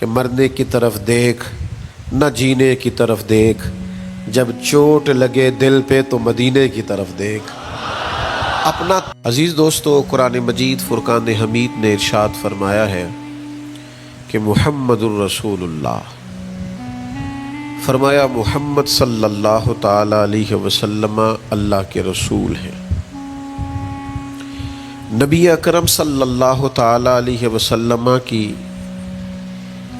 کہ مرنے کی طرف دیکھ نہ جینے کی طرف دیکھ، جب چوٹ لگے دل پہ تو مدینے کی طرف دیکھ اپنا۔ عزیز دوستو، قرآن مجید فرقان حمید نے ارشاد فرمایا ہے کہ محمد الرسول اللہ، فرمایا محمد صلی اللہ تعالی علیہ وسلم اللہ کے رسول ہیں۔ نبی اکرم صلی اللہ تعالی علیہ وسلم کی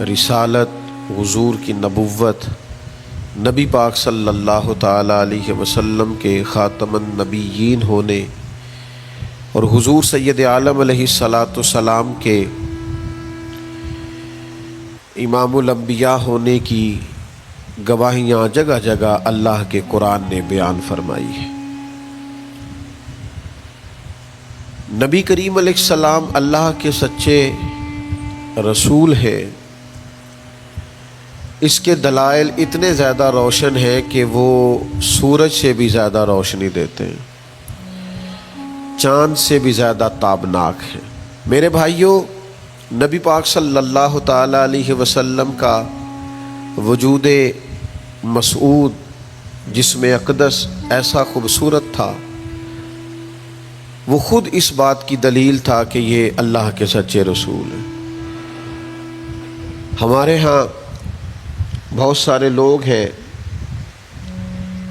رسالت، حضور کی نبوت، نبی پاک صلی اللہ تعالی علیہ وسلم کے خاتم النبیین ہونے اور حضور سید عالم علیہ السلام کے امام الانبیاء ہونے کی گواہیاں جگہ جگہ اللہ کے قرآن نے بیان فرمائی ہے۔ نبی کریم علیہ السلام اللہ کے سچے رسول ہے، اس کے دلائل اتنے زیادہ روشن ہیں کہ وہ سورج سے بھی زیادہ روشنی دیتے ہیں، چاند سے بھی زیادہ تابناک ہیں۔ میرے بھائیوں، نبی پاک صلی اللہ تعالی علیہ وسلم کا وجود مسعود، جسم اقدس ایسا خوبصورت تھا، وہ خود اس بات کی دلیل تھا کہ یہ اللہ کے سچے رسول ہیں۔ ہمارے ہاں بہت سارے لوگ ہیں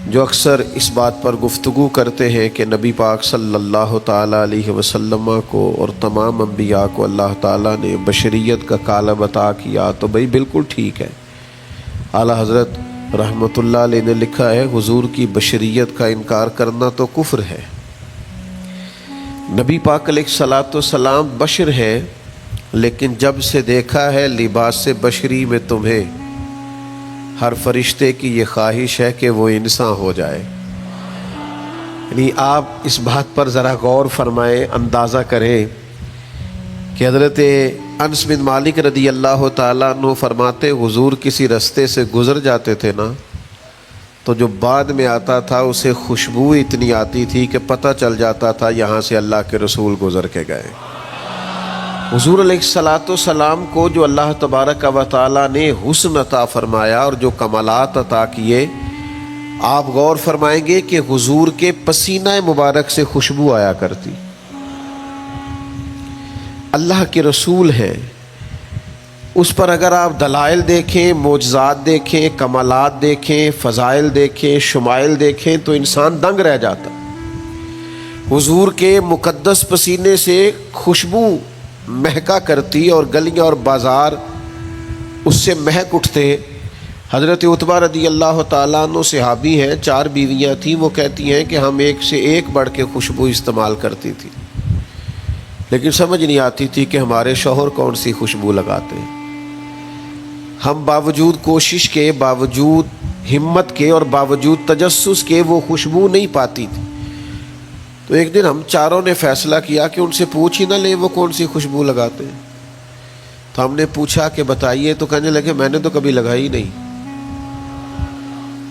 جو اکثر اس بات پر گفتگو کرتے ہیں کہ نبی پاک صلی اللہ تعالی علیہ وسلم کو اور تمام انبیاء کو اللہ تعالیٰ نے بشریت کا کالب عطا کیا، تو بھئی بالکل ٹھیک ہے۔ اعلیٰ حضرت رحمۃ اللہ علیہ نے لکھا ہے، حضور کی بشریت کا انکار کرنا تو کفر ہے۔ نبی پاک علیہ الصلاۃ والسلام بشر ہیں، لیکن جب سے دیکھا ہے لباس بشری میں تمہیں، ہر فرشتے کی یہ خواہش ہے کہ وہ انسان ہو جائے۔ یعنی آپ اس بات پر ذرا غور فرمائیں، اندازہ کریں کہ حضرت انس بن مالک رضی اللہ تعالیٰ عنہ فرماتے، حضور کسی رستے سے گزر جاتے تھے نا، تو جو بعد میں آتا تھا اسے خوشبو اتنی آتی تھی کہ پتہ چل جاتا تھا یہاں سے اللہ کے رسول گزر کے گئے۔ حضور علیہ الصلاۃ والسلام کو جو اللہ تبارک و تعالیٰ نے حسن عطا فرمایا اور جو کمالات عطا کیے، آپ غور فرمائیں گے کہ حضور کے پسینہ مبارک سے خوشبو آیا کرتی۔ اللہ کے رسول ہیں، اس پر اگر آپ دلائل دیکھیں، معجزات دیکھیں، کمالات دیکھیں، فضائل دیکھیں، شمائل دیکھیں تو انسان دنگ رہ جاتا۔ حضور کے مقدس پسینے سے خوشبو مہکا کرتی اور گلیاں اور بازار اس سے مہک اٹھتے۔ حضرت عتبہ رضی اللہ تعالیٰ عنہ صحابی ہیں، 4 بیویاں تھیں، وہ کہتی ہیں کہ ہم ایک سے ایک بڑھ کے خوشبو استعمال کرتی تھی، لیکن سمجھ نہیں آتی تھی کہ ہمارے شوہر کون سی خوشبو لگاتے ہیں۔ ہم باوجود کوشش کے، باوجود ہمت کے اور باوجود تجسس کے وہ خوشبو نہیں پاتی تھی۔ تو ایک دن ہم چاروں نے فیصلہ کیا کہ ان سے پوچھ ہی نہ لیں وہ کون سی خوشبو لگاتے ہیں۔ تو ہم نے پوچھا کہ بتائیے، تو کہنے لگے میں نے تو کبھی لگائی نہیں۔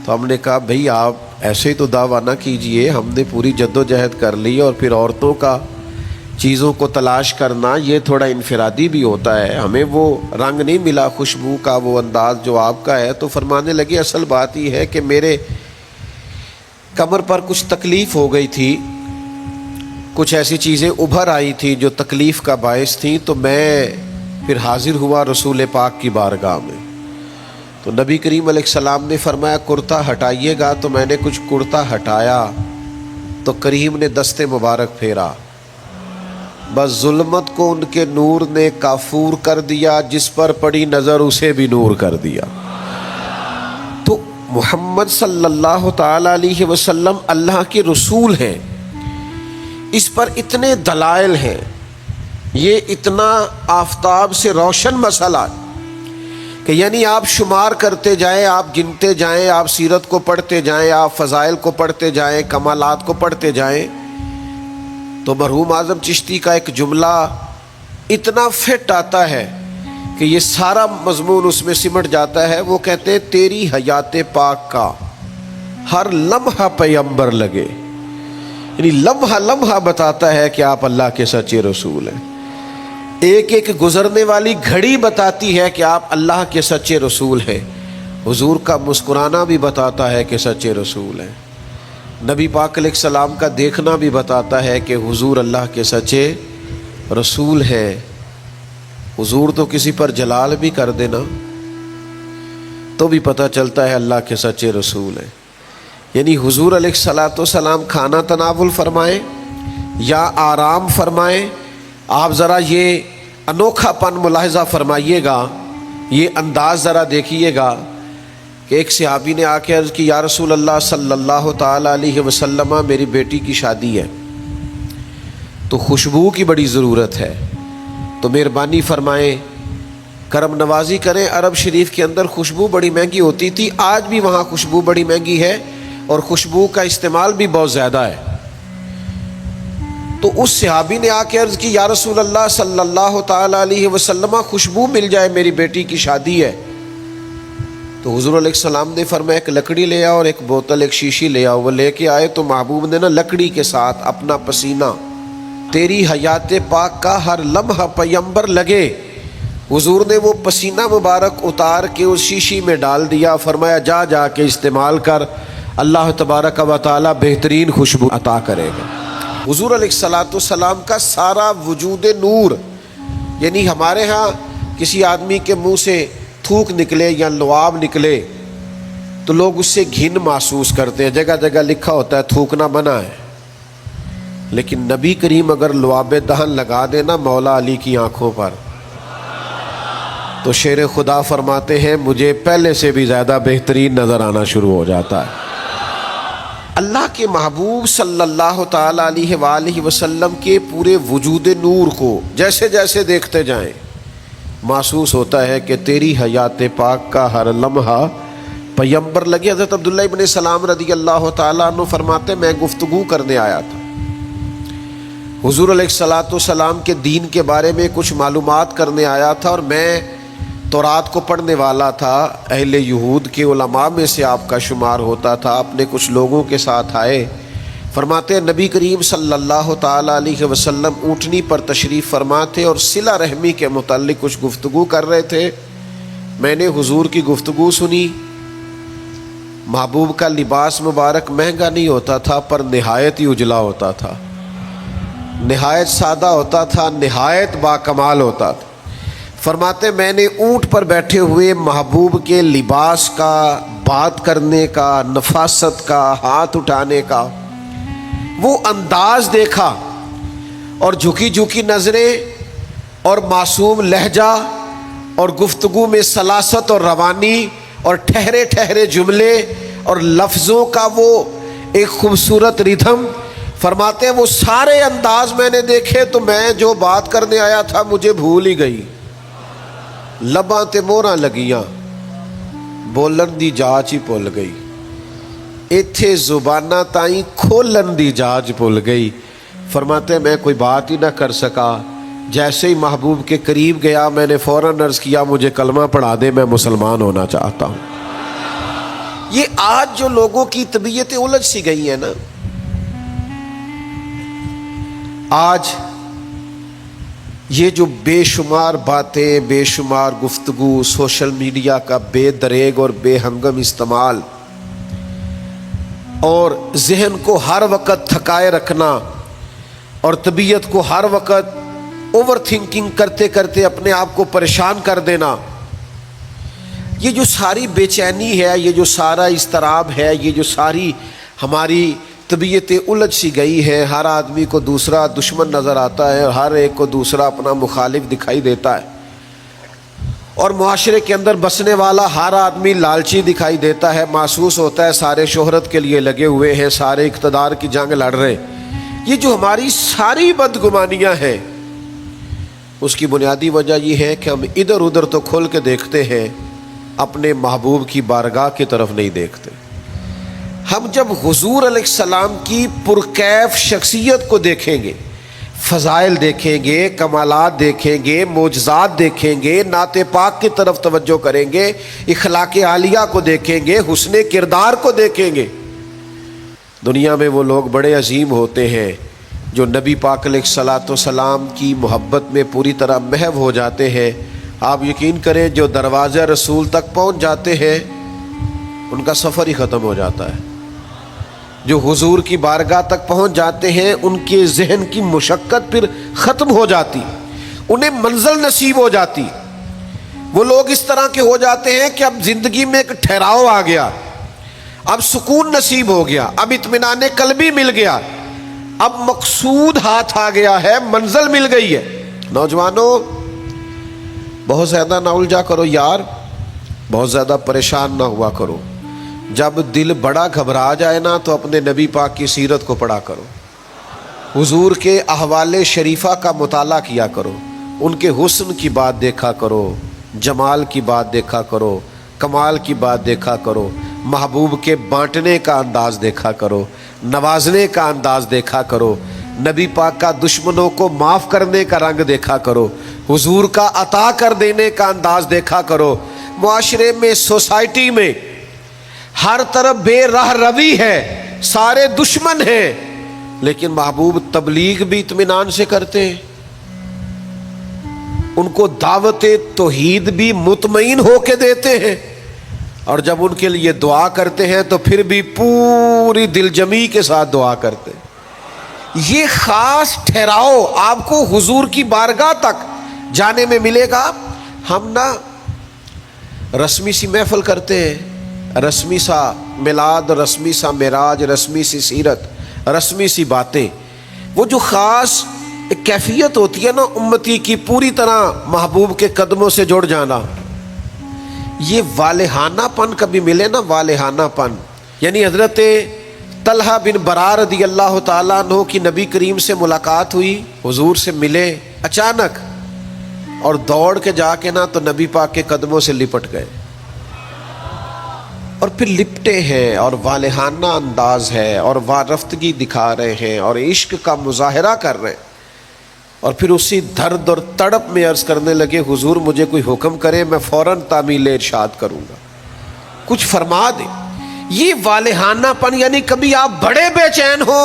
تو ہم نے کہا بھئی آپ ایسے ہی تو دعویٰ نہ کیجئے، ہم نے پوری جد و جہد کر لی، اور پھر عورتوں کا چیزوں کو تلاش کرنا یہ تھوڑا انفرادی بھی ہوتا ہے، ہمیں وہ رنگ نہیں ملا خوشبو کا، وہ انداز جو آپ کا ہے۔ تو فرمانے لگے اصل بات یہ ہے کہ میرے کمر پر کچھ تکلیف ہو گئی تھی، کچھ ایسی چیزیں ابھر آئی تھی جو تکلیف کا باعث تھیں، تو میں پھر حاضر ہوا رسول پاک کی بارگاہ میں۔ تو نبی کریم علیہ السلام نے فرمایا کرتا ہٹائیے گا، تو میں نے کچھ کرتا ہٹایا تو کریم نے دست مبارک پھیرا، بس ظلمت کو ان کے نور نے کافور کر دیا، جس پر پڑی نظر اسے بھی نور کر دیا۔ تو محمد صلی اللہ تعالی علیہ وسلم اللہ کے رسول ہیں، اس پر اتنے دلائل ہیں، یہ اتنا آفتاب سے روشن مسئلہ کہ یعنی آپ شمار کرتے جائیں، آپ گنتے جائیں، آپ سیرت کو پڑھتے جائیں، آپ فضائل کو پڑھتے جائیں، کمالات کو پڑھتے جائیں، تو مرحوم اعظم چشتی کا ایک جملہ اتنا فٹ آتا ہے کہ یہ سارا مضمون اس میں سمٹ جاتا ہے۔ وہ کہتے ہیں تیری حیات پاک کا ہر لمحہ پیغمبر لگے، یعنی لمحہ لمحہ بتاتا ہے کہ آپ اللہ کے سچے رسول ہیں۔ ایک ایک گزرنے والی گھڑی بتاتی ہے کہ آپ اللہ کے سچے رسول ہیں. حضور کا مسکرانا بھی بتاتا ہے کہ سچے رسول ہیں. نبی پاک علیہ السلام کا دیکھنا بھی بتاتا ہے کہ حضور اللہ کے سچے رسول ہیں. حضور تو کسی پر جلال بھی کر دینا تو بھی پتہ چلتا ہے اللہ کے سچے رسول ہیں. یعنی حضور علیہ الصلاۃ والسلام کھانا تناول فرمائیں یا آرام فرمائیں، آپ ذرا یہ انوکھا پن ملاحظہ فرمائیے گا، یہ انداز ذرا دیکھیے گا کہ ایک صحابی نے آ کے عرض کی یا رسول اللہ صلی اللہ تعالی علیہ وسلم میری بیٹی کی شادی ہے تو خوشبو کی بڑی ضرورت ہے، تو مہربانی فرمائیں کرم نوازی کریں. عرب شریف کے اندر خوشبو بڑی مہنگی ہوتی تھی، آج بھی وہاں خوشبو بڑی مہنگی ہے اور خوشبو کا استعمال بھی بہت زیادہ ہے. تو اس صحابی نے آ کے عرض کی یا رسول اللہ صلی اللہ تعالی علیہ وسلم خوشبو مل جائے، میری بیٹی کی شادی ہے. تو حضور علیہ السلام نے فرمایا ایک لکڑی لے آؤ اور ایک بوتل ایک شیشی لے آؤ. وہ لے کے آئے تو محبوب نے نا لکڑی کے ساتھ اپنا پسینہ تیری حیات پاک کا ہر لمحہ پیمبر لگے، حضور نے وہ پسینہ مبارک اتار کے اس شیشی میں ڈال دیا. فرمایا جا جا کے استعمال کر، اللہ تبارک و تعالی بہترین خوشبو عطا کرے گا. حضور علیہ الصلاۃ والسلام کا سارا وجود نور. یعنی ہمارے ہاں کسی آدمی کے منہ سے تھوک نکلے یا لعاب نکلے تو لوگ اس سے گھن محسوس کرتے ہیں، جگہ جگہ لکھا ہوتا ہے تھوکنا منع ہے. لیکن نبی کریم اگر لعاب دہن لگا دینا مولا علی کی آنکھوں پر تو شیر خدا فرماتے ہیں مجھے پہلے سے بھی زیادہ بہترین نظر آنا شروع ہو جاتا ہے. اللہ کے محبوب صلی اللہ تعالی علیہ وآلہ وسلم کے پورے وجود نور کو جیسے جیسے دیکھتے جائیں محسوس ہوتا ہے کہ تیری حیات پاک کا ہر لمحہ پیمبر لگے. حضرت عبداللہ ابن سلام رضی اللہ تعالیٰ عنہ فرماتے میں گفتگو کرنے آیا تھا، حضور علیہ الصلاۃ والسلام کے دین کے بارے میں کچھ معلومات کرنے آیا تھا، اور میں تورات کو پڑھنے والا تھا، اہل یہود کے علماء میں سے آپ کا شمار ہوتا تھا. اپنے کچھ لوگوں کے ساتھ آئے، فرماتے ہیں نبی کریم صلی اللہ تعالی علیہ وسلم اونٹنی پر تشریف فرما تھے اور صلہ رحمی کے متعلق کچھ گفتگو کر رہے تھے. میں نے حضور کی گفتگو سنی. محبوب کا لباس مبارک مہنگا نہیں ہوتا تھا پر نہایت ہی اجلا ہوتا تھا، نہایت سادہ ہوتا تھا، نہایت باکمال ہوتا تھا. فرماتے میں نے اونٹ پر بیٹھے ہوئے محبوب کے لباس کا، بات کرنے کا، نفاست کا، ہاتھ اٹھانے کا وہ انداز دیکھا، اور جھکی جھکی نظریں اور معصوم لہجہ اور گفتگو میں سلاست اور روانی اور ٹھہرے ٹھہرے جملے اور لفظوں کا وہ ایک خوبصورت ردھم. فرماتے ہیں وہ سارے انداز میں نے دیکھے تو میں جو بات کرنے آیا تھا مجھے بھول ہی گئی. لباں تے موراں لگیاں، بولن دی جاچ ہی بھول گئی، ایتھے زباناں تائیں کھولن دی جاچ بھول گئی. فرماتے ہیں میں کوئی بات ہی نہ کر سکا. جیسے ہی محبوب کے قریب گیا میں نے فوراً عرض کیا مجھے کلمہ پڑھا دے، میں مسلمان ہونا چاہتا ہوں. یہ آج جو لوگوں کی طبیعتیں الجھ سی گئی ہیں نا، آج یہ جو بے شمار باتیں، بے شمار گفتگو، سوشل میڈیا کا بے دریغ اور بے ہنگم استعمال اور ذہن کو ہر وقت تھکائے رکھنا اور طبیعت کو ہر وقت اوور تھنکنگ کرتے کرتے اپنے آپ کو پریشان کر دینا، یہ جو ساری بے چینی ہے، یہ جو سارا اضطراب ہے، یہ جو ساری ہماری طبیعتیں الجھ سی گئی ہیں. ہر آدمی کو دوسرا دشمن نظر آتا ہے اور ہر ایک کو دوسرا اپنا مخالف دکھائی دیتا ہے، اور معاشرے کے اندر بسنے والا ہر آدمی لالچی دکھائی دیتا ہے. محسوس ہوتا ہے سارے شہرت کے لیے لگے ہوئے ہیں، سارے اقتدار کی جنگ لڑ رہے. یہ جو ہماری ساری بدگمانیاں ہیں اس کی بنیادی وجہ یہ ہے کہ ہم ادھر ادھر تو کھول کے دیکھتے ہیں، اپنے محبوب کی بارگاہ کی طرف نہیں دیکھتے. ہم جب حضور علیہ السلام کی پرکیف شخصیت کو دیکھیں گے، فضائل دیکھیں گے، کمالات دیکھیں گے، معجزات دیکھیں گے، نعت پاک کی طرف توجہ کریں گے، اخلاق عالیہ کو دیکھیں گے، حسن کردار کو دیکھیں گے. دنیا میں وہ لوگ بڑے عظیم ہوتے ہیں جو نبی پاک علیہ الصلاۃ والسلام کی محبت میں پوری طرح محو ہو جاتے ہیں، آپ یقین کریں جو دروازہ رسول تک پہنچ جاتے ہیں ان کا سفر ہی ختم ہو جاتا ہے۔ جو حضور کی بارگاہ تک پہنچ جاتے ہیں ان کے ذہن کی مشقت پھر ختم ہو جاتی، انہیں منزل نصیب ہو جاتی۔ وہ لوگ اس طرح کے ہو جاتے ہیں کہ اب زندگی میں ایک ٹھہراؤ آ گیا، اب سکون نصیب ہو گیا، اب اطمینان قلبی مل گیا، اب مقصود ہاتھ آ گیا ہے، منزل مل گئی ہے۔ نوجوانوں بہت زیادہ نہ الجھا کرو یار، بہت زیادہ پریشان نہ ہوا کرو۔ جب دل بڑا گھبرا جائے نا تو اپنے نبی پاک کی سیرت کو پڑھا کرو، حضور کے احوال شریفہ کا مطالعہ کیا کرو، ان کے حسن کی بات دیکھا کرو، جمال کی بات دیکھا کرو، کمال کی بات دیکھا کرو، محبوب کے بانٹنے کا انداز دیکھا کرو، نوازنے کا انداز دیکھا کرو، نبی پاک کا دشمنوں کو معاف کرنے کا رنگ دیکھا کرو، حضور کا عطا کر دینے کا انداز دیکھا کرو۔ معاشرے میں، سوسائٹی میں ہر طرف بے راہ روی ہے، سارے دشمن ہیں، لیکن محبوب تبلیغ بھی اطمینان سے کرتے ہیں، ان کو دعوت توحید بھی مطمئن ہو کے دیتے ہیں، اور جب ان کے لیے دعا کرتے ہیں تو پھر بھی پوری دل جمی کے ساتھ دعا کرتے ہیں۔ یہ خاص ٹھہراؤ آپ کو حضور کی بارگاہ تک جانے میں ملے گا۔ ہم نا رسمی سی محفل کرتے ہیں، رسمی سا میلاد، رسمی سا معراج، رسمی سی سیرت، رسمی سی باتیں، وہ جو خاص ایک کیفیت ہوتی ہے نا امتی کی پوری طرح محبوب کے قدموں سے جڑ جانا، یہ والہانہ پن کبھی ملے نا، والہانہ پن، یعنی حضرت طلحہ بن برا رضی اللہ تعالیٰ عنہ کی نبی کریم سے ملاقات ہوئی، حضور سے ملے اچانک، اور دوڑ کے جا کے نا تو نبی پاک کے قدموں سے لپٹ گئے، اور پھر لپٹے ہیں اور والہانہ انداز ہے اور وارفتگی دکھا رہے ہیں اور عشق کا مظاہرہ کر رہے ہیں، اور پھر اسی درد اور تڑپ میں عرض کرنے لگے حضور مجھے کوئی حکم کرے میں فوراً تعمیل ارشاد کروں گا، کچھ فرما دیں۔ یہ والہانہ پن، یعنی کبھی آپ بڑے بے چین ہو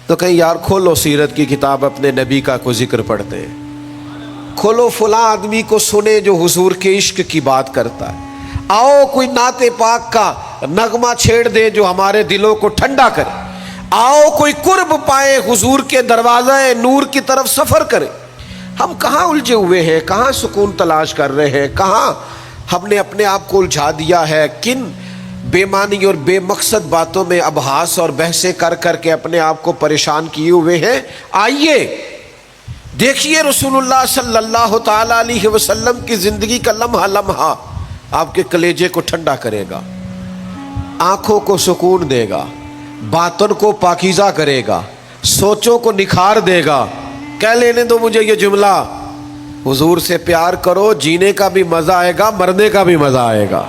تو کہیں یار کھولو سیرت کی کتاب، اپنے نبی کا کوئی ذکر پڑھتے ہیں، کھولو فلاں آدمی کو سنے جو حضور کے عشق کی بات کرتا ہے، آؤ کوئی نعت پاک کا نغمہ چھیڑ دے جو ہمارے دلوں کو ٹھنڈا کرے، آؤ کوئی قرب پائے حضور کے دروازہ نور کی طرف سفر کرے۔ ہم کہاں الجھے ہوئے ہیں، کہاں سکون تلاش کر رہے ہیں، کہاں ہم نے اپنے آپ کو الجھا دیا ہے، کن بے معنی اور بے مقصد باتوں میں ابحاث اور بحثیں کر کر کے اپنے آپ کو پریشان کیے ہوئے ہیں۔ آئیے دیکھیے رسول اللہ صلی اللہ تعالی علیہ وسلم کی زندگی کا لمحہ لمحہ آپ کے کلیجے کو ٹھنڈا کرے گا، آنکھوں کو سکون دے گا، باطن کو پاکیزہ کرے گا، سوچوں کو نکھار دے گا۔ کہہ لینے دو مجھے یہ جملہ، حضور سے پیار کرو، جینے کا بھی مزہ آئے گا، مرنے کا بھی مزہ آئے گا،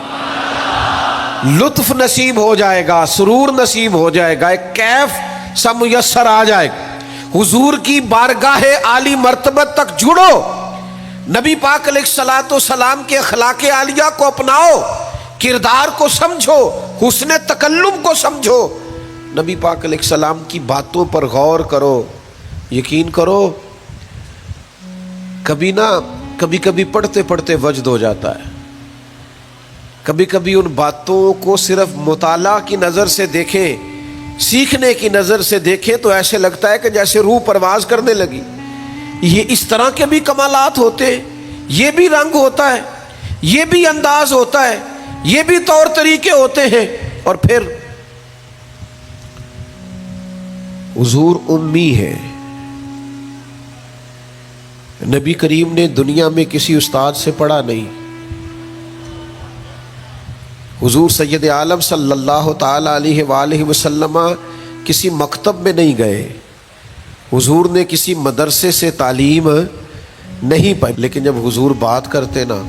لطف نصیب ہو جائے گا، سرور نصیب ہو جائے گا، ایک کیف سا میسر آ جائے گا۔ حضور کی بارگاہ عالی مرتبت تک جڑو، نبی پاک علیہ الصلاۃ والسلام کے اخلاق عالیہ کو اپناؤ، کردار کو سمجھو، حسن تکلم کو سمجھو، نبی پاک علیہ السلام کی باتوں پر غور کرو۔ یقین کرو کبھی کبھی پڑھتے پڑھتے وجد ہو جاتا ہے، کبھی کبھی ان باتوں کو صرف مطالعہ کی نظر سے دیکھیں، سیکھنے کی نظر سے دیکھیں تو ایسے لگتا ہے کہ جیسے روح پرواز کرنے لگی۔ یہ اس طرح کے بھی کمالات ہوتے ہیں، یہ بھی رنگ ہوتا ہے، یہ بھی انداز ہوتا ہے، یہ بھی طور طریقے ہوتے ہیں۔ اور پھر حضور امی ہے، نبی کریم نے دنیا میں کسی استاد سے پڑھا نہیں، حضور سید عالم صلی اللہ تعالی علیہ وآلہ وسلم کسی مکتب میں نہیں گئے، حضور نے کسی مدرسے سے تعلیم نہیں پائی، لیکن جب حضور بات کرتے نا،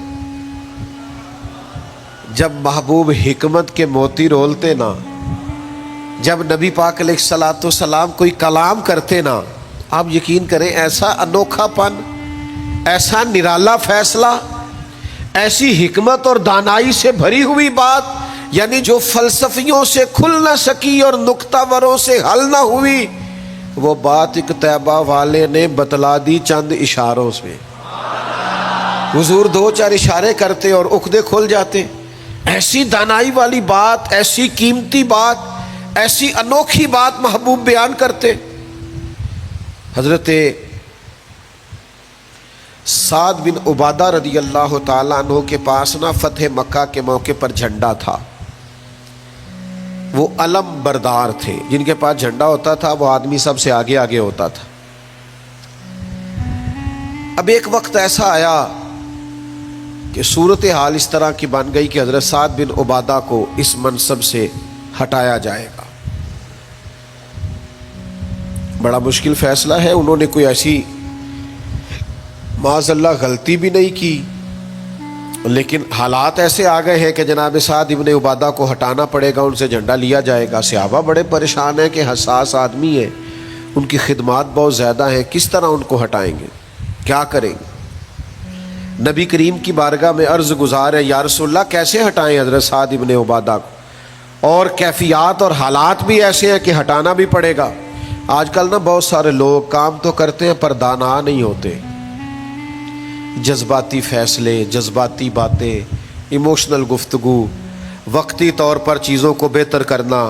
جب محبوب حکمت کے موتی رولتے نا، جب نبی پاک علیہ الصلاۃ والسلام کوئی کلام کرتے نا، آپ یقین کریں ایسا انوکھا پن، ایسا نرالا فیصلہ، ایسی حکمت اور دانائی سے بھری ہوئی بات، یعنی جو فلسفیوں سے کھل نہ سکی اور نکتہ وروں سے حل نہ ہوئی، وہ بات ایک طیبہ والے نے بتلا دی چند اشاروں سے. حضور دو چار اشارے کرتے اور عقدے کھل جاتے. ایسی دانائی والی بات، ایسی قیمتی بات، ایسی انوکھی بات محبوب بیان کرتے. حضرت سعد بن عبادہ رضی اللہ تعالیٰ عنہ کے پاس نا فتح مکہ کے موقع پر جھنڈا تھا. وہ علم بردار تھے، جن کے پاس جھنڈا ہوتا تھا وہ آدمی سب سے آگے آگے ہوتا تھا. اب ایک وقت ایسا آیا کہ صورتحال اس طرح کی بن گئی کہ حضرت سعد بن عبادہ کو اس منصب سے ہٹایا جائے گا. بڑا مشکل فیصلہ ہے. انہوں نے کوئی ایسی معاذ اللہ غلطی بھی نہیں کی، لیکن حالات ایسے آ گئے ہیں کہ جناب سعد ابن عبادہ کو ہٹانا پڑے گا، ان سے جھنڈا لیا جائے گا. صحابہ بڑے پریشان ہیں کہ حساس آدمی ہے، ان کی خدمات بہت زیادہ ہیں، کس طرح ان کو ہٹائیں گے، کیا کریں گے. نبی کریم کی بارگاہ میں عرض گزار ہے، یا رسول اللہ کیسے ہٹائیں حضرت سعد ابن عبادہ کو، اور کیفیات اور حالات بھی ایسے ہیں کہ ہٹانا بھی پڑے گا. آج کل نا بہت سارے لوگ کام تو کرتے ہیں پر دانا نہیں ہوتے. جذباتی فیصلے، جذباتی باتیں، ایموشنل گفتگو، وقتی طور پر چیزوں کو بہتر کرنا،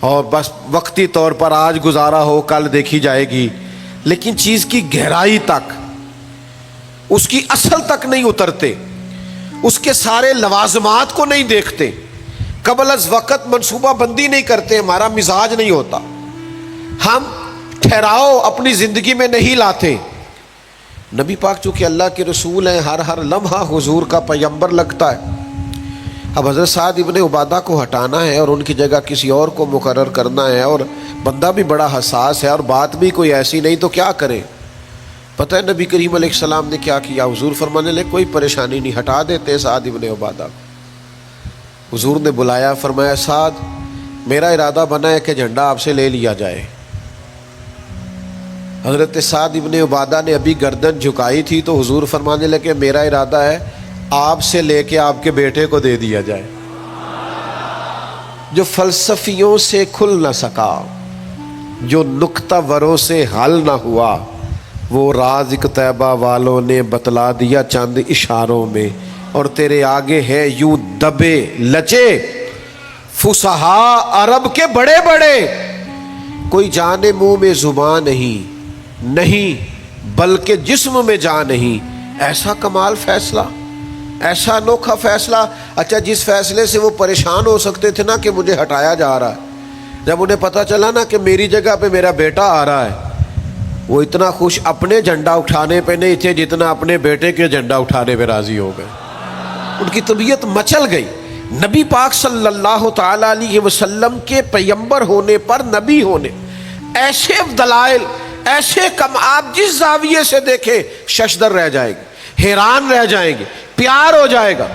اور بس وقتی طور پر آج گزارا ہو کل دیکھی جائے گی، لیکن چیز کی گہرائی تک، اس کی اصل تک نہیں اترتے، اس کے سارے لوازمات کو نہیں دیکھتے، قبل از وقت منصوبہ بندی نہیں کرتے. ہمارا مزاج نہیں ہوتا، ہم ٹھہراؤ اپنی زندگی میں نہیں لاتے. نبی پاک چونکہ اللہ کے رسول ہیں، ہر لمحہ حضور کا پیغمبر لگتا ہے. اب حضرت سعد ابن عبادہ کو ہٹانا ہے اور ان کی جگہ کسی اور کو مقرر کرنا ہے، اور بندہ بھی بڑا حساس ہے اور بات بھی کوئی ایسی نہیں، تو کیا کریں. پتہ ہے نبی کریم علیہ السلام نے کیا کیا؟ حضور فرمانے لگے کوئی پریشانی نہیں، ہٹا دیتے سعد ابن عبادہ کو. حضور نے بلایا، فرمایا سعد میرا ارادہ بنا ہے کہ جھنڈا آپ سے لے لیا جائے. حضرت سعد ابن عبادہ نے ابھی گردن جھکائی تھی تو حضور فرمانے لگے میرا ارادہ ہے آپ سے لے کے آپ کے بیٹے کو دے دیا جائے. جو فلسفیوں سے کھل نہ سکا، جو نکتہ وروں سے حل نہ ہوا، وہ راز ایک طیبہ والوں نے بتلا دیا چند اشاروں میں. اور تیرے آگے ہے یوں دبے لچے فصحا عرب کے بڑے بڑے، کوئی جانے منہ میں زبان نہیں بلکہ جسم میں جان نہیں. ایسا کمال فیصلہ، ایسا انوکھا فیصلہ. اچھا جس فیصلے سے وہ پریشان ہو سکتے تھے نا کہ مجھے ہٹایا جا رہا ہے، جب انہیں پتہ چلا نا کہ میری جگہ پہ میرا بیٹا آ رہا ہے، وہ اتنا خوش اپنے جھنڈا اٹھانے پہ نہیں تھے جتنا اپنے بیٹے کے جھنڈا اٹھانے پہ راضی ہو گئے. ان کی طبیعت مچل گئی. نبی پاک صلی اللہ تعالی علیہ وسلم کے پیغمبر ہونے پر، نبی ہونے، ایسے دلائل، ایسے کم، آپ جس زاویے سے دیکھیں ششدر رہ جائے گی، حیران رہ جائیں گے، پیار ہو جائے گا.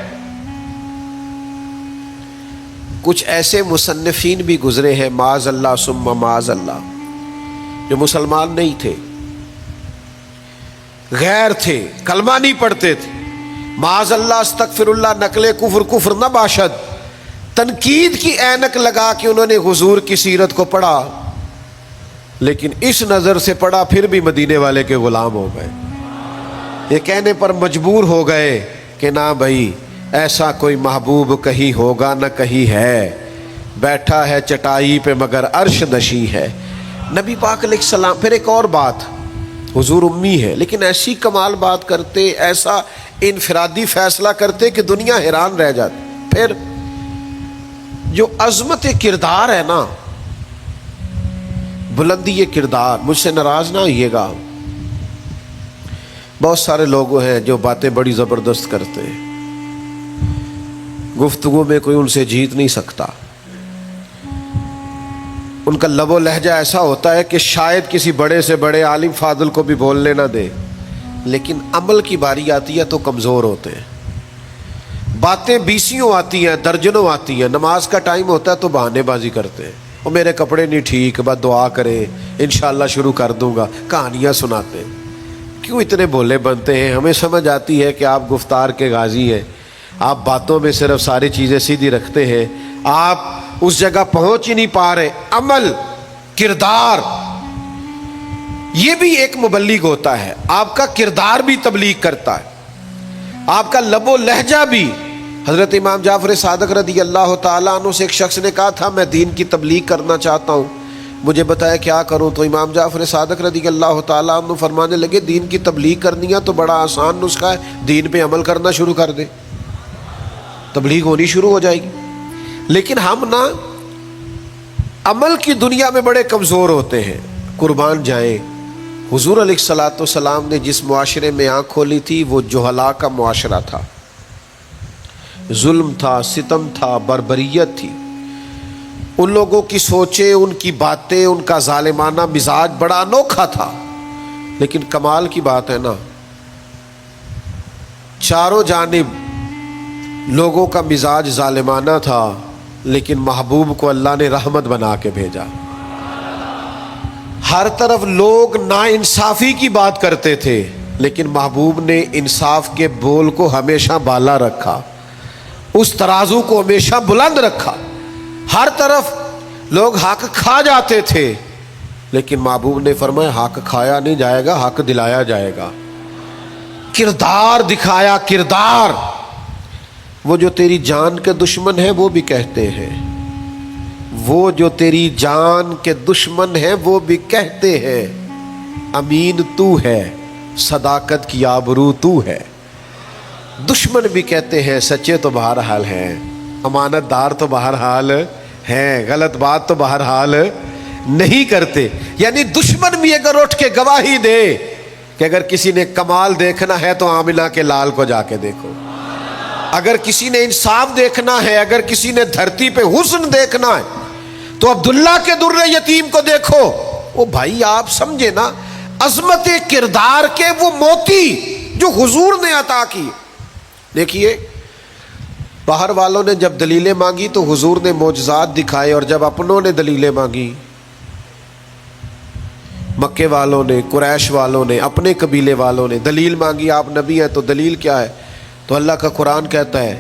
کچھ ایسے مصنفین بھی گزرے ہیں معاذ اللہ ثم معاذ اللہ، جو مسلمان نہیں تھے، غیر تھے، کلمہ نہیں پڑھتے تھے، معاذ اللہ استغفر اللہ، نقل کفر نہ باشد، تنقید کی اینک لگا کے انہوں نے حضور کی سیرت کو پڑھا، لیکن اس نظر سے پڑھا پھر بھی مدینے والے کے غلام ہو گئے. یہ کہنے پر مجبور ہو گئے کہ نہ بھائی ایسا کوئی محبوب کہیں ہوگا نہ کہیں ہے، بیٹھا ہے چٹائی پہ مگر عرش نشیں ہے. نبی پاک علیہ السلام. پھر ایک اور بات، حضور امی ہے لیکن ایسی کمال بات کرتے، ایسا انفرادی فیصلہ کرتے کہ دنیا حیران رہ جاتی. پھر جو عظمت کردار ہے نا، بلندی کردار، مجھ سے ناراض نہ ہوئیے گا، بہت سارے لوگ ہیں جو باتیں بڑی زبردست کرتے ہیں، گفتگو میں کوئی ان سے جیت نہیں سکتا. ان کا لب و لہجہ ایسا ہوتا ہے کہ شاید کسی بڑے سے بڑے عالم فاضل کو بھی بولنے نہ دے، لیکن عمل کی باری آتی ہے تو کمزور ہوتے ہیں. باتیں بیسیوں آتی ہیں، درجنوں آتی ہیں، نماز کا ٹائم ہوتا ہے تو بہانے بازی کرتے ہیں، وہ میرے کپڑے نہیں ٹھیک، بس دعا کرے انشاءاللہ شروع کر دوں گا، کہانیاں سناتے ہیں. کیوں اتنے بھولے بنتے ہیں؟ ہمیں سمجھ آتی ہے کہ آپ گفتار کے غازی ہیں، آپ باتوں میں صرف ساری چیزیں سیدھی رکھتے ہیں، آپ اس جگہ پہنچ ہی نہیں پا رہے. عمل، کردار، یہ بھی ایک مبلغ ہوتا ہے، آپ کا کردار بھی تبلیغ کرتا ہے، آپ کا لب و لہجہ بھی۔ حضرت امام جعفر صادق رضی اللہ تعالیٰ عنہ سے ایک شخص نے کہا تھا میں دین کی تبلیغ کرنا چاہتا ہوں، مجھے بتایا کیا کروں؟ تو امام جعفر صادق رضی اللہ تعالیٰ عنہ فرمانے لگے دین کی تبلیغ کرنی ہے تو بڑا آسان نسخہ ہے، دین پہ عمل کرنا شروع کر دے، تبلیغ ہونی شروع ہو جائے گی۔ لیکن ہم نا عمل کی دنیا میں بڑے کمزور ہوتے ہیں، قربان جائیں۔ حضور علیہ الصلوۃ والسلام نے جس معاشرے میں آنکھ کھولی تھی وہ جہلاء کا معاشرہ تھا، ظلم تھا، ستم تھا، بربریت تھی۔ ان لوگوں کی سوچیں، ان کی باتیں، ان کا ظالمانہ مزاج بڑا انوکھا تھا، لیکن کمال کی بات ہے نا چاروں جانب لوگوں کا مزاج ظالمانہ تھا، لیکن محبوب کو اللہ نے رحمت بنا کے بھیجا۔ ہر طرف لوگ ناانصافی کی بات کرتے تھے، لیکن محبوب نے انصاف کے بول کو ہمیشہ بالا رکھا، اس ترازو کو ہمیشہ بلند رکھا۔ ہر طرف لوگ حق کھا جاتے تھے، لیکن محبوب نے فرمایا حق کھایا نہیں جائے گا، حق دلایا جائے گا۔ کردار دکھایا، کردار۔ وہ جو تیری جان کے دشمن ہیں وہ بھی کہتے ہیں، وہ جو تیری جان کے دشمن ہیں وہ بھی کہتے ہیں امین تو ہے، صداقت کی آبرو تو ہے۔ دشمن بھی کہتے ہیں سچے تو بہرحال ہیں، امانت دار تو بہرحال ہیں، غلط بات تو بہرحال نہیں کرتے۔ یعنی دشمن بھی اگر اٹھ کے گواہی دے کہ اگر کسی نے کمال دیکھنا ہے تو آمنہ کے لال کو جا کے دیکھو، اگر کسی نے انصاف دیکھنا ہے، اگر کسی نے دھرتی پہ حسن دیکھنا ہے تو عبداللہ کے در یتیم کو دیکھو۔ وہ بھائی آپ سمجھے نا عظمت کردار کے وہ موتی جو حضور نے عطا کی۔ دیکھیے باہر والوں نے جب دلیلیں مانگی تو حضور نے معجزات دکھائے، اور جب اپنوں نے دلیلیں مانگی، مکے والوں نے، قریش والوں نے، اپنے قبیلے والوں نے دلیل مانگی، آپ نبی ہیں تو دلیل کیا ہے؟ تو اللہ کا قرآن کہتا ہے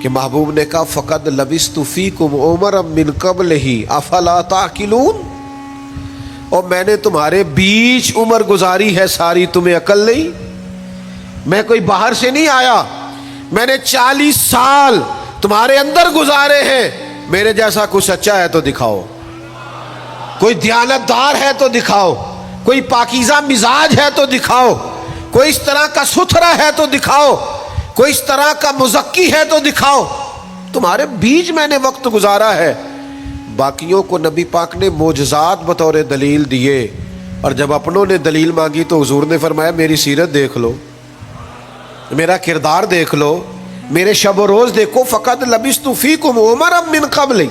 کہ محبوب نے کہا فقد لبثت فیکم عمرا من قبلہ افلا تعقلون، اور میں نے تمہارے بیچ عمر گزاری ہے ساری، تمہیں عقل نہیں؟ میں کوئی باہر سے نہیں آیا، میں نے 40 سال تمہارے اندر گزارے ہیں، میرے جیسا کوئی سچا ہے تو دکھاؤ، کوئی دیانتدار ہے تو دکھاؤ، کوئی پاکیزہ مزاج ہے تو دکھاؤ، کوئی اس طرح کا ستھرا ہے تو دکھاؤ، کوئی اس طرح کا مزکی ہے تو دکھاؤ۔ تمہارے بیچ میں نے وقت گزارا ہے۔ باقیوں کو نبی پاک نے معجزات بطور دلیل دیے، اور جب اپنوں نے دلیل مانگی تو حضور نے فرمایا میری سیرت دیکھ لو، میرا کردار دیکھ لو، میرے شب و روز دیکھو۔ فقد لبثت فیکم عمرا من قبل،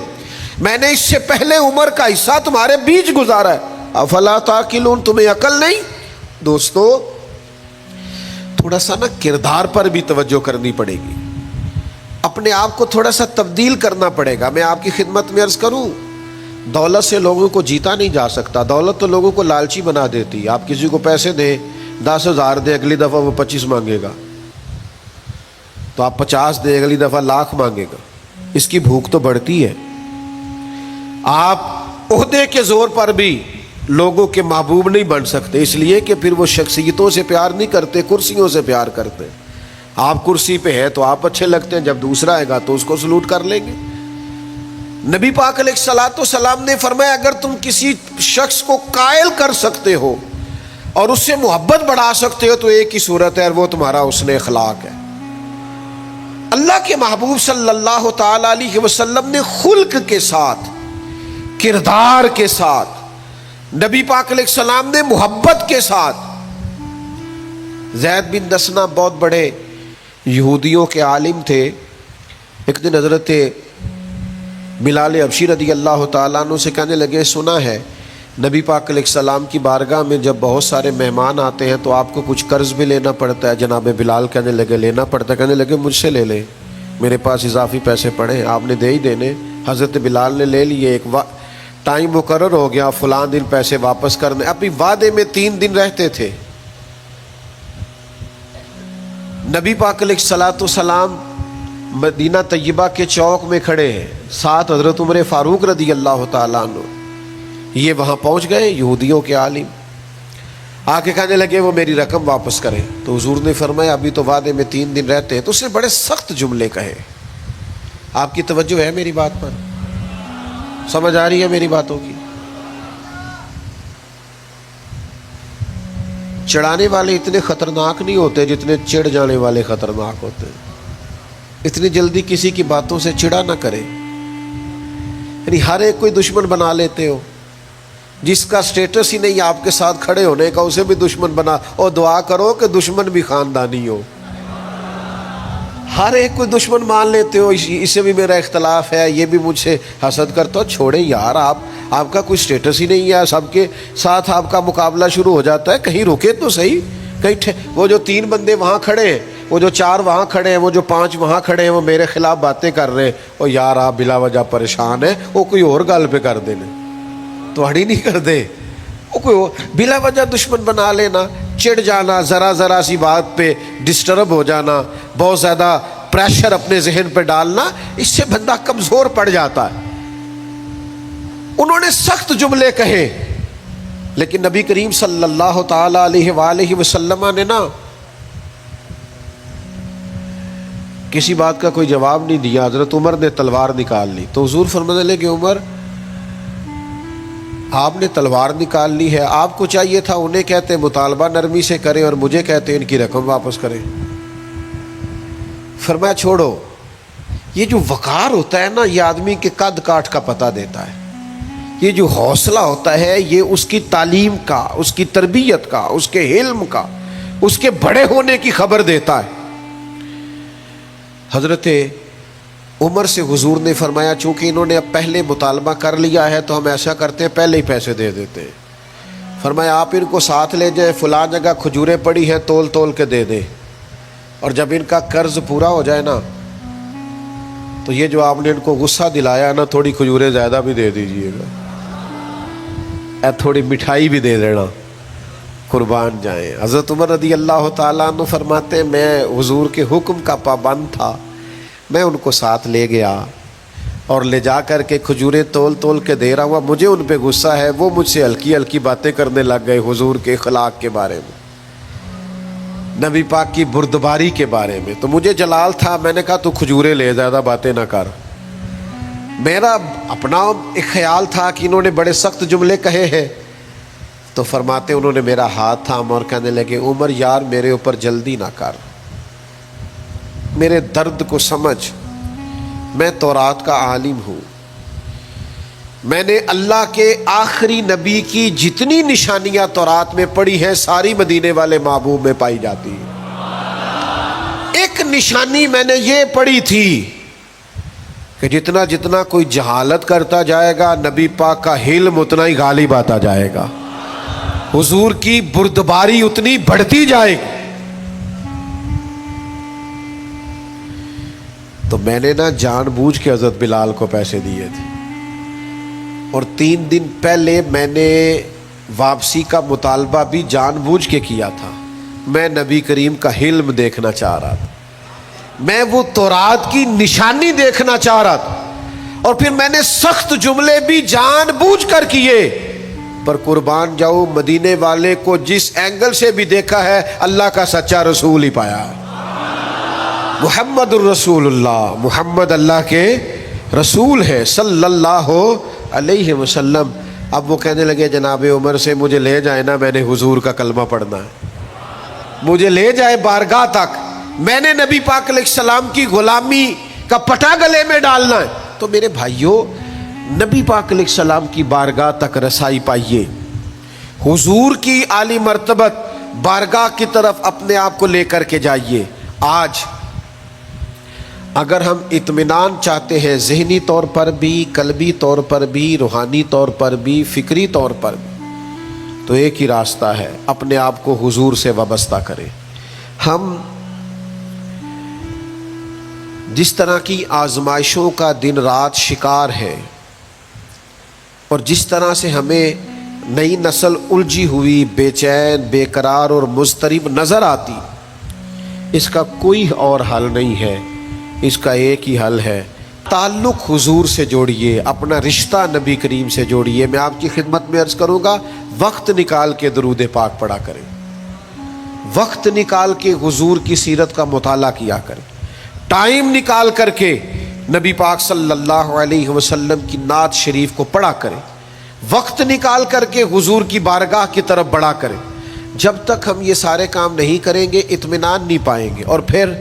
میں نے اس سے پہلے عمر کا حصہ تمہارے بیچ گزارا ہے، افلا تعقلون، تمہیں عقل نہیں؟ دوستو تھوڑا سا نا کردار پر بھی توجہ کرنی پڑے گی، اپنے آپ کو تھوڑا سا تبدیل کرنا پڑے گا۔ میں آپ کی خدمت میں عرض کروں، دولت سے لوگوں کو جیتا نہیں جا سکتا، دولت تو لوگوں کو لالچی بنا دیتی۔ آپ کسی کو پیسے دیں، 10,000 دیں، اگلی دفعہ وہ 25 مانگے گا، تو آپ 50 دیں، اگلی دفعہ 1,00,000 مانگے گا، اس کی بھوک تو بڑھتی ہے۔ آپ عہدے کے زور پر بھی لوگوں کے محبوب نہیں بن سکتے، اس لیے کہ پھر وہ شخصیتوں سے پیار نہیں کرتے، کرسیوں سے پیار کرتے۔ آپ کرسی پہ ہے تو آپ اچھے لگتے ہیں، جب دوسرا آئے گا تو اس کو سلوٹ کر لیں گے۔ نبی پاک علیہ الصلوۃ والسلام نے فرمایا اگر تم کسی شخص کو قائل کر سکتے ہو اور اس سے محبت بڑھا سکتے ہو تو ایک ہی صورت ہے، اور وہ تمہارا حسن اخلاق ہے۔ اللہ کے محبوب صلی اللہ تعالی علیہ وسلم نے خلق کے ساتھ، کردار کے ساتھ، نبی پاک علیہ السلام نے محبت کے ساتھ، زید بن دسنہ بہت بڑے یہودیوں کے عالم تھے۔ ایک دن حضرت بلال حبشی رضی اللہ تعالیٰ عنہ سے کہنے لگے سنا ہے نبی پاک علیہ السلام کی بارگاہ میں جب بہت سارے مہمان آتے ہیں تو آپ کو کچھ قرض بھی لینا پڑتا ہے۔ جناب بلال کہنے لگے لینا پڑتا ہے؟ کہنے لگے مجھ سے لے لیں، میرے پاس اضافی پیسے پڑے ہیں، آپ نے دے ہی دینے۔ حضرت بلال نے لے لیے، ایک ٹائم مقرر ہو گیا، فلاں دن پیسے واپس کرنے۔ ابھی وعدے میں 3 دن رہتے تھے۔ نبی پاک علیہ الصلوۃ والسلام مدینہ طیبہ کے چوک میں کھڑے ہیں، ساتھ حضرت عمر فاروق رضی اللہ تعالیٰ عنہ، یہ وہاں پہنچ گئے یہودیوں کے عالم۔ آ کے کہنے لگے وہ میری رقم واپس کریں. تو حضور نے فرمایا ابھی تو وعدے میں 3 دن رہتے ہیں. تو اس نے بڑے سخت جملے کہے. آپ کی توجہ ہے میری بات پر؟ سمجھ آ رہی ہے میری باتوں کی؟ چڑھانے والے اتنے خطرناک نہیں ہوتے جتنے چڑھ جانے والے خطرناک ہوتے ہیں. اتنی جلدی کسی کی باتوں سے چڑھا نہ کرے. یعنی ہر ایک کوئی دشمن بنا لیتے ہو. جس کا سٹیٹس ہی نہیں آپ کے ساتھ کھڑے ہونے کا اسے بھی دشمن بنا، اور دعا کرو کہ دشمن بھی خاندانی ہو. ہر ایک کوئی دشمن مان لیتے ہو. اسے بھی میرا اختلاف ہے، یہ بھی مجھ سے حسد کرتا ہو. چھوڑیں یار، آپ کا کوئی سٹیٹس ہی نہیں ہے. سب کے ساتھ آپ کا مقابلہ شروع ہو جاتا ہے. کہیں رکے تو صحیح. کہیں وہ جو 3 بندے وہاں کھڑے ہیں، وہ جو 4 وہاں کھڑے ہیں، وہ جو 5 وہاں کھڑے ہیں، وہ میرے خلاف باتیں کر رہے ہیں. اور یار آپ بلا وجہ پریشان ہیں. وہ کوئی اور گل پہ کر دینے تو ہڑی نہیں کر دے. وہ کوئی بلا وجہ دشمن بنا لینا، چڑ جانا، ذرا سی بات پہ ڈسٹرب ہو جانا، بہت زیادہ پریشر اپنے ذہن پہ ڈالنا، اس سے بندہ کمزور پڑ جاتا ہے. انہوں نے سخت جملے کہے، لیکن نبی کریم صلی اللہ تعالی علیہ وآلہ وسلم نے نا کسی بات کا کوئی جواب نہیں دیا. حضرت عمر نے تلوار نکال لی. تو حضور فرمانے لگے عمر آپ نے تلوار نکال لی ہے، آپ کو چاہیے تھا انہیں کہتے مطالبہ نرمی سے کریں اور مجھے کہتے ان کی رقم واپس کریں. فرمایا چھوڑو. یہ جو وقار ہوتا ہے نا، یہ آدمی کے قد کاٹ کا پتہ دیتا ہے. یہ جو حوصلہ ہوتا ہے یہ اس کی تعلیم کا، اس کی تربیت کا، اس کے علم کا، اس کے بڑے ہونے کی خبر دیتا ہے. حضرت عمر سے حضور نے فرمایا چونکہ انہوں نے اب پہلے مطالبہ کر لیا ہے تو ہم ایسا کرتے ہیں پہلے ہی پیسے دے دیتے ہیں. فرمایا آپ ان کو ساتھ لے جائیں، فلاں جگہ کھجوریں پڑی ہیں تول تول کے دے دیں، اور جب ان کا قرض پورا ہو جائے نا تو یہ جو آپ نے ان کو غصہ دلایا نا، تھوڑی کھجوریں زیادہ بھی دے دیجئے گا، تھوڑی مٹھائی بھی دے دینا، قربان جائیں. حضرت عمر رضی اللہ تعالیٰ عنہ فرماتے ہیں میں حضور کے حکم کا پابند تھا. میں ان کو ساتھ لے گیا اور لے جا کر کے کھجوریں تول تول کے دے رہا ہوا. مجھے ان پہ غصہ ہے، وہ مجھ سے ہلکی ہلکی باتیں کرنے لگ گئے حضور کے اخلاق کے بارے میں، نبی پاک کی بردباری کے بارے میں. تو مجھے جلال تھا، میں نے کہا تو کھجوریں لے، زیادہ باتیں نہ کر. میرا اپنا ایک خیال تھا کہ انہوں نے بڑے سخت جملے کہے ہیں. تو فرماتے انہوں نے میرا ہاتھ تھاما اور کہنے لگے عمر یار میرے اوپر جلدی نہ کر، میرے درد کو سمجھ. میں تورات کا عالم ہوں، میں نے اللہ کے آخری نبی کی جتنی نشانیاں تورات میں پڑھی ہیں ساری مدینے والے محبوب میں پائی جاتی ہیں. ایک نشانی میں نے یہ پڑھی تھی کہ جتنا جتنا کوئی جہالت کرتا جائے گا نبی پاک کا علم اتنا ہی غالب آتا جائے گا، حضور کی بردباری اتنی بڑھتی جائے گی. تو میں نے نا جان بوجھ کے حضرت بلال کو پیسے دیے تھے، اور 3 دن پہلے میں نے واپسی کا مطالبہ بھی جان بوجھ کے کیا تھا. میں نبی کریم کا علم دیکھنا چاہ رہا تھا، میں وہ تورات کی نشانی دیکھنا چاہ رہا تھا، اور پھر میں نے سخت جملے بھی جان بوجھ کر کیے. پر قربان جاؤ مدینے والے کو جس اینگل سے بھی دیکھا ہے اللہ کا سچا رسول ہی پایا ہے. محمد الرسول اللہ، محمد اللہ کے رسول ہے صلی اللہ علیہ وسلم. اب وہ کہنے لگے جناب عمر سے مجھے لے جائے نا، میں نے حضور کا کلمہ پڑھنا ہے، مجھے لے جائے بارگاہ تک، میں نے نبی پاک علیہ السلام کی غلامی کا پٹا گلے میں ڈالنا ہے. تو میرے بھائیوں نبی پاک علیہ السلام کی بارگاہ تک رسائی پائیے، حضور کی عالی مرتبت بارگاہ کی طرف اپنے آپ کو لے کر کے جائیے. آج اگر ہم اطمینان چاہتے ہیں ذہنی طور پر بھی، قلبی طور پر بھی، روحانی طور پر بھی، فکری طور پر بھی، تو ایک ہی راستہ ہے، اپنے آپ کو حضور سے وابستہ کریں. ہم جس طرح کی آزمائشوں کا دن رات شکار ہے، اور جس طرح سے ہمیں نئی نسل الجھی ہوئی، بے چین، بے قرار اور مضطرب نظر آتی، اس کا کوئی اور حل نہیں ہے. اس کا ایک ہی حل ہے تعلق حضور سے جوڑیے، اپنا رشتہ نبی کریم سے جوڑیے۔ میں آپ کی خدمت میں عرض کروں گا، وقت نکال کے درود پاک پڑھا کریں، وقت نکال کے حضور کی سیرت کا مطالعہ کیا کریں، ٹائم نکال کر کے نبی پاک صلی اللہ علیہ وسلم کی نعت شریف کو پڑھا کریں، وقت نکال کر کے حضور کی بارگاہ کی طرف بڑھا کریں۔ جب تک ہم یہ سارے کام نہیں کریں گے اطمینان نہیں پائیں گے، اور پھر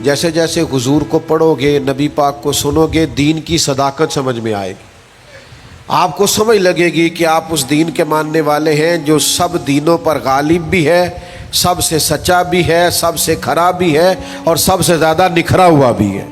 جیسے جیسے حضور کو پڑھو گے، نبی پاک کو سنو گے، دین کی صداقت سمجھ میں آئے گی، آپ کو سمجھ لگے گی کہ آپ اس دین کے ماننے والے ہیں جو سب دینوں پر غالب بھی ہے، سب سے سچا بھی ہے، سب سے کھرا بھی ہے، اور سب سے زیادہ نکھرا ہوا بھی ہے۔